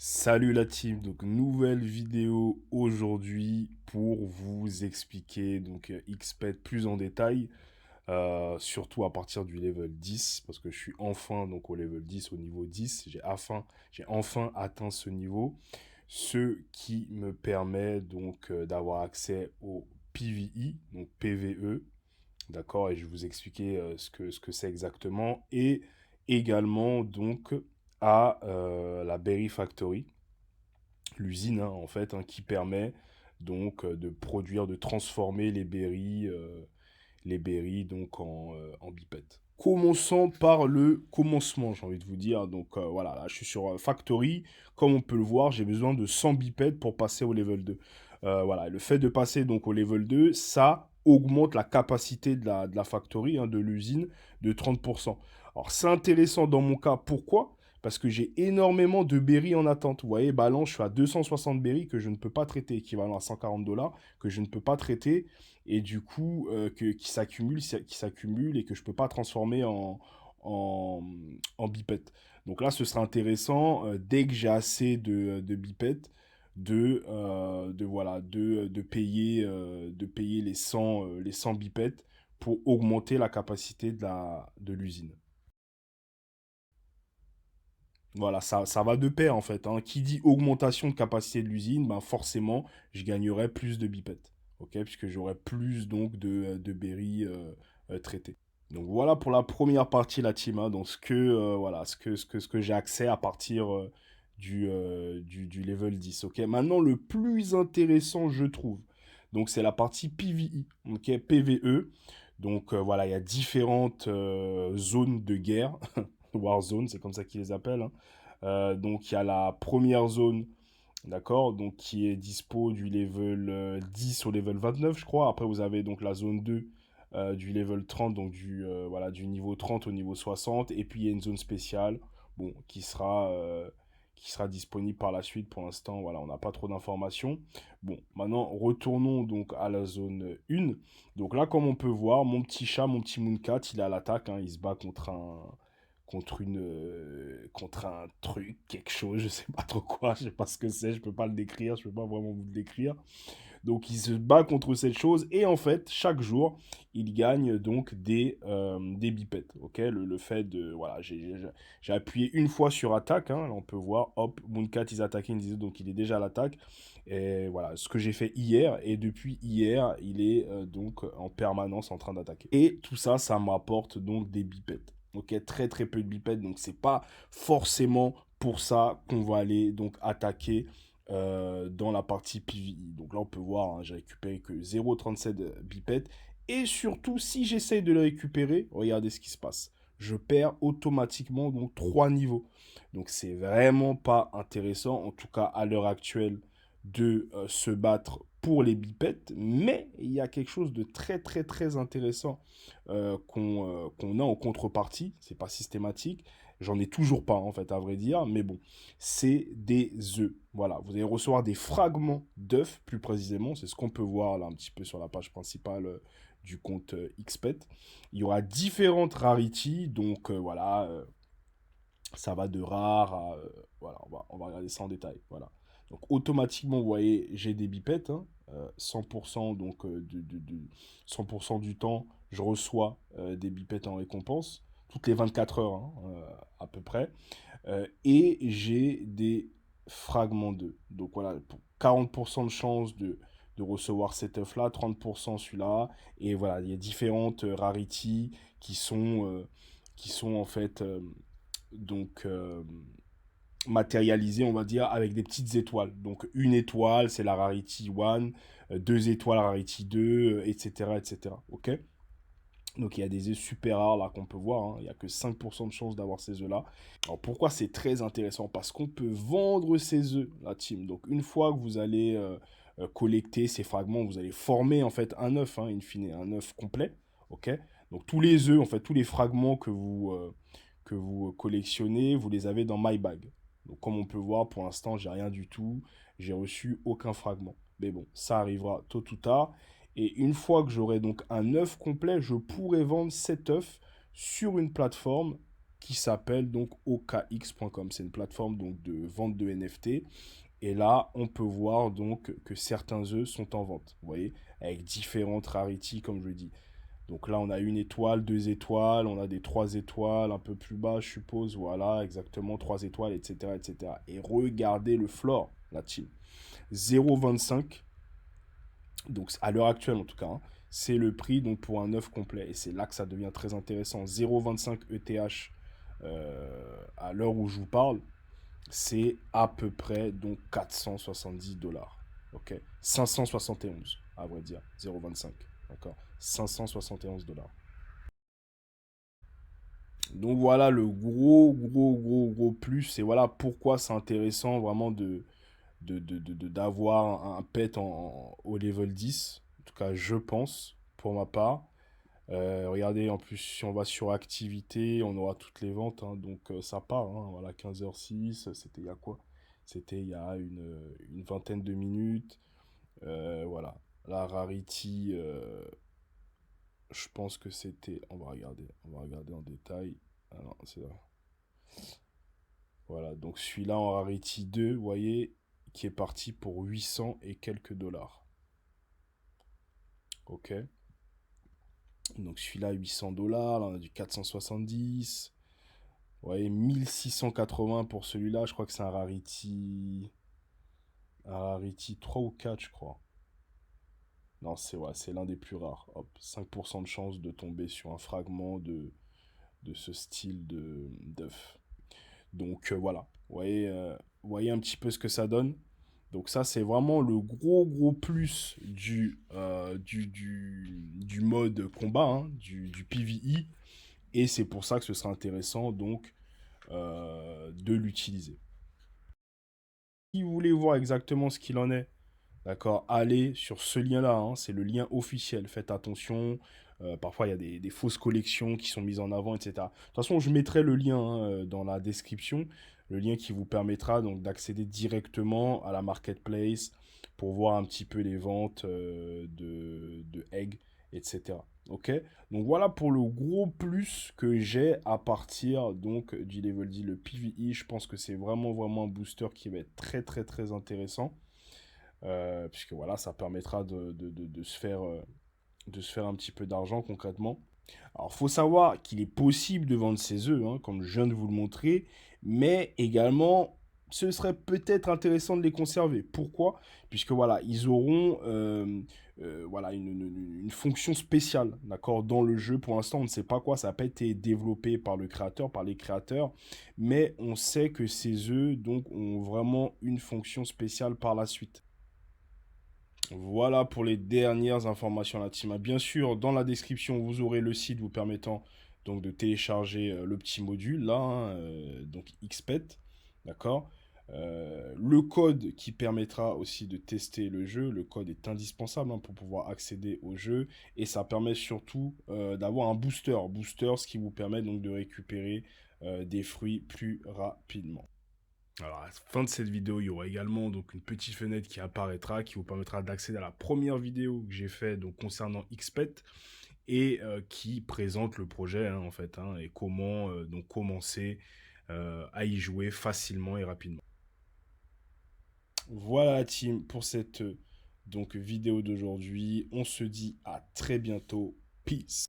Salut la team, donc nouvelle vidéo aujourd'hui pour vous expliquer XPET plus en détail, surtout à partir du level 10 parce que je suis enfin donc au level 10, au niveau 10, j'ai enfin atteint ce niveau, ce qui me permet d'avoir accès au PvE, donc PvE, d'accord, et je vais vous expliquer ce que c'est exactement, et également à la Berry Factory, l'usine en fait, qui permet de produire, de transformer les berries en bipettes. Commençons par le commencement, j'ai envie de vous dire. Voilà, là je suis sur Factory. Comme on peut le voir, j'ai besoin de 100 bipettes pour passer au level 2. Voilà, le fait de passer donc au level 2, ça augmente la capacité de la factory, de l'usine, de 30%. Alors c'est intéressant dans mon cas, pourquoi? Parce que j'ai énormément de berries en attente. Vous voyez, balance, je suis à 260 berries que je ne peux pas traiter, équivalent à 140 $, que je ne peux pas traiter, et du coup, qui s'accumulent et que je ne peux pas transformer en, en bipette. Donc là, ce sera intéressant, dès que j'ai assez de bipettes, de payer les 100 bipettes pour augmenter la capacité de l'usine. Voilà, ça va de pair en fait, hein. Qui dit augmentation de capacité de l'usine, ben forcément, je gagnerai plus de bipettes. Ok, puisque j'aurai plus donc de berries traitées. Donc voilà pour la première partie, la team, hein. Donc voilà, ce que j'ai accès à partir du level 10. Ok, maintenant le plus intéressant, je trouve. Donc c'est la partie PvE, ok, PvE. Voilà, il y a différentes zones de guerre. Warzone, c'est comme ça qu'ils les appellent, hein. Donc il y a la première zone, d'accord, donc qui est dispo du level 10 au level 29, je crois. Après, vous avez donc la zone 2 du level 30, donc voilà, du niveau 30 au niveau 60. Et puis il y a une zone spéciale, bon, qui sera disponible par la suite. Pour l'instant, voilà, on n'a pas trop d'informations. Bon, maintenant, retournons donc à la zone 1. Donc là, comme on peut voir, mon petit chat, mon petit Mooncat, il est à l'attaque, hein. Il se bat contre un truc, quelque chose, je sais pas trop quoi, je sais pas ce que c'est, je peux pas le décrire, je peux pas vraiment vous le décrire. Donc il se bat contre cette chose et en fait chaque jour il gagne donc des bipettes. Ok, le fait de voilà, j'ai appuyé une fois sur attaque, hein, là on peut voir, hop, Mooncat is attacking, donc il est déjà à l'attaque. Et voilà, ce que j'ai fait hier, et depuis hier, il est donc en permanence en train d'attaquer. Et tout ça, ça m'apporte donc des bipettes. Ok, très très peu de bipettes, donc c'est pas forcément pour ça qu'on va aller donc attaquer dans la partie PvE. Donc là, on peut voir, hein, j'ai récupéré que 0,37 bipettes. Et surtout, si j'essaye de le récupérer, regardez ce qui se passe. Je perds automatiquement donc 3 niveaux. Donc c'est vraiment pas intéressant, en tout cas à l'heure actuelle, de se battre pour les bipettes. Mais il y a quelque chose de très très très intéressant qu'on a en contrepartie. C'est pas systématique. J'en ai toujours pas, en fait, à vrai dire, mais bon, c'est des œufs. Voilà, vous allez recevoir des fragments d'œufs, plus précisément, c'est ce qu'on peut voir là un petit peu sur la page principale du compte XPET. Il y aura différentes rarities, voilà, ça va de rare à... voilà, on va regarder ça en détail, voilà. Donc automatiquement, vous voyez, j'ai des bipettes, hein, 100%, 100% du temps, je reçois des bipettes en récompense, toutes les 24 heures, hein, à peu près. Et j'ai des fragments d'œufs. Donc voilà, pour 40% de chance de recevoir cet œuf-là, 30% celui-là. Et voilà, il y a différentes rarities qui sont en fait donc matérialisées, on va dire, avec des petites étoiles. Donc une étoile, c'est la rarity 1, 2 étoiles, rarity 2, etc., etc. Ok. Donc il y a des œufs super rares là qu'on peut voir, hein. Il n'y a que 5% de chance d'avoir ces œufs-là. Alors pourquoi c'est très intéressant? Parce qu'on peut vendre ces œufs, la team. Donc une fois que vous allez collecter ces fragments, vous allez former en fait un œuf, hein, in fine, un œuf complet. Ok. Donc tous les œufs, en fait, tous les fragments que vous collectionnez, vous les avez dans My Bag. Donc comme on peut voir, pour l'instant, j'ai rien du tout. J'ai reçu aucun fragment. Mais bon, ça arrivera tôt ou tard. Et une fois que j'aurai donc un œuf complet, je pourrai vendre cet œuf sur une plateforme qui s'appelle donc okx.com. C'est une plateforme donc de vente de NFT. Et là, on peut voir donc que certains œufs sont en vente, vous voyez, avec différentes rarities, comme je le dis. Donc là, on a 1 étoile, 2 étoiles, on a des 3 étoiles, un peu plus bas, je suppose, voilà, exactement 3 étoiles, etc., etc. Et regardez le floor, la team. 0,25, donc à l'heure actuelle en tout cas, hein, c'est le prix donc, pour un œuf complet. Et c'est là que ça devient très intéressant. 0,25 ETH à l'heure où je vous parle, c'est à peu près donc 470 $. Ok, 571 à vrai dire, 0,25. D'accord, 571 $. Donc voilà le gros plus. Et voilà pourquoi c'est intéressant vraiment d'avoir un pet au level 10. En tout cas, je pense, pour ma part. Regardez, en plus, si on va sur activité, on aura toutes les ventes. Hein, donc ça part. Hein, voilà, 15h06. C'était il y a quoi? C'était il y a une vingtaine de minutes. Voilà. La rarity, je pense que c'était. On va regarder. On va regarder en détail. Ah non, c'est là. Voilà. Donc celui-là en rarity 2, vous voyez, qui est parti pour 800 et quelques dollars. Ok. Donc celui-là, 800 $. Là, on a du 470. Vous voyez, 1680 pour celui-là. Je crois que c'est un rarity 3 ou 4, je crois. Non, c'est ouais, c'est l'un des plus rares. Hop, 5% de chance de tomber sur un fragment de ce style d'œuf. Donc voilà, vous voyez un petit peu ce que ça donne. Donc ça, c'est vraiment le gros plus du mode combat, hein, du PvE. Et c'est pour ça que ce sera intéressant donc de l'utiliser. Si vous voulez voir exactement ce qu'il en est, d'accord, allez sur ce lien-là, hein, c'est le lien officiel. Faites attention, parfois il y a des fausses collections qui sont mises en avant, etc. De toute façon, je mettrai le lien hein, dans la description, le lien qui vous permettra donc d'accéder directement à la marketplace pour voir un petit peu les ventes de eggs, etc. Ok? Donc voilà pour le gros plus que j'ai à partir donc du level 10, le PvE. Je pense que c'est vraiment un booster qui va être très intéressant. Puisque voilà, ça permettra de se faire un petit peu d'argent concrètement. Alors, il faut savoir qu'il est possible de vendre ses œufs, hein, comme je viens de vous le montrer, mais également, ce serait peut-être intéressant de les conserver. Pourquoi? Puisque voilà, ils auront voilà, une fonction spéciale, d'accord, dans le jeu. Pour l'instant, on ne sait pas quoi, ça n'a pas été développé par le créateur, par les créateurs, mais on sait que ces œufs donc ont vraiment une fonction spéciale par la suite. Voilà pour les dernières informations la team. Bien sûr, dans la description, vous aurez le site vous permettant donc de télécharger le petit module là, hein, donc XPET, d'accord. Le code qui permettra aussi de tester le jeu, le code est indispensable hein, pour pouvoir accéder au jeu et ça permet surtout d'avoir un booster, ce qui vous permet donc de récupérer des fruits plus rapidement. Alors, à la fin de cette vidéo, il y aura également donc une petite fenêtre qui apparaîtra, qui vous permettra d'accéder à la première vidéo que j'ai fait donc concernant XPET et qui présente le projet hein, en fait hein, et comment donc commencer à y jouer facilement et rapidement. Voilà la team pour cette donc vidéo d'aujourd'hui. On se dit à très bientôt. Peace.